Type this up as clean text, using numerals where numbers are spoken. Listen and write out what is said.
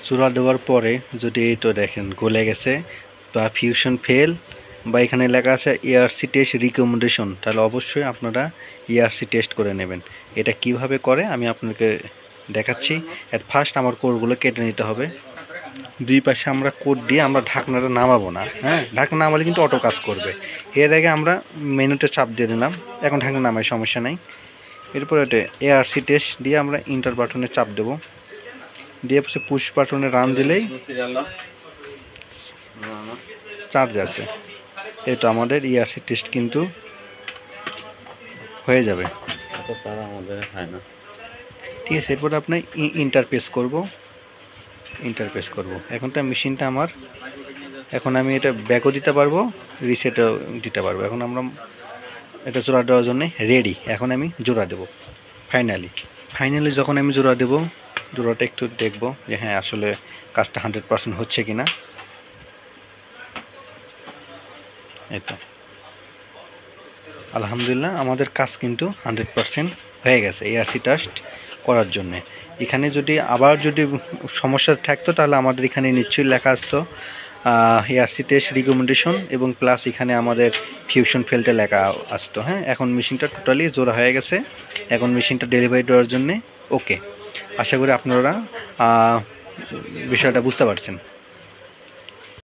জোড়া দেওয়ার পরে যদি এই তো দেখেন গলে গেছে বা ফিউশন ফেল বা এখানে লেখা আছে এআরসি টেস্ট রিকমেন্ডেশন, তাহলে অবশ্যই আপনারা এআরসি টেস্ট করে নেবেন। এটা কিভাবে করে আমি আপনাকে দেখাচ্ছি। অ্যাট ফার্স্ট আমার কোরগুলো কেটে নিতে হবে। দুই পাশে আমরা কোড দিয়ে আমরা ঢাকনাটা নামাবো না, হ্যাঁ, ঢাকনা নামালে কিন্তু অটো কাজ করবে। এর আগে আমরা মেনুতে চাপ দিয়ে দিলাম, এখন ঢাকনা নামাই সমস্যা নেই। এরপরে এটা এআরসি টেস্ট দিয়ে আমরা ইন্টার বাটনে চাপ দেবো, দিয়ে পরে পুশ বাটনে রান দিলেই চার্জ আছে। এই তো আমাদের ইআরসি টেস্ট কিন্তু হয়ে যাবে। তারা আমাদের হয় না, ঠিক আছে। এরপরে আপনার ইন্টারফেস করব। এখন তো মেশিনটা আমার, এখন আমি এটা ব্যাকও দিতে পারবো, রিসেটও দিতে পারবো। এখন আমরা এটা জোড়া দেওয়ার জন্য রেডি। এখন আমি জোড়া দেব। ফাইনালি যখন আমি জোড়া দেব, জোড়াটা একটু দেখব যে হ্যাঁ আসলে কাজটা 100% হচ্ছে কি না। এই তো আলহামদুলিল্লাহ আমাদের কাজ কিন্তু 100% হয়ে গেছে এআরসি টেস্ট করার জন্যে। এখানে যদি আবার যদি সমস্যা থাকতো তাহলে আমাদের এখানে নিশ্চয়ই লেখা আসতো এআরসি টেস্ট রিকমেন্ডেশন এবং প্লাস এখানে আমাদের ফিউশন ফেলটা লেখা আসতো। হ্যাঁ, এখন মেশিনটা টোটালি জোড়া হয়ে গেছে। এখন মেশিনটা ডেলিভারি দেওয়ার জন্যে ওকে। আশা করি আপনারা বিষয়টা বুঝতে পারছেন।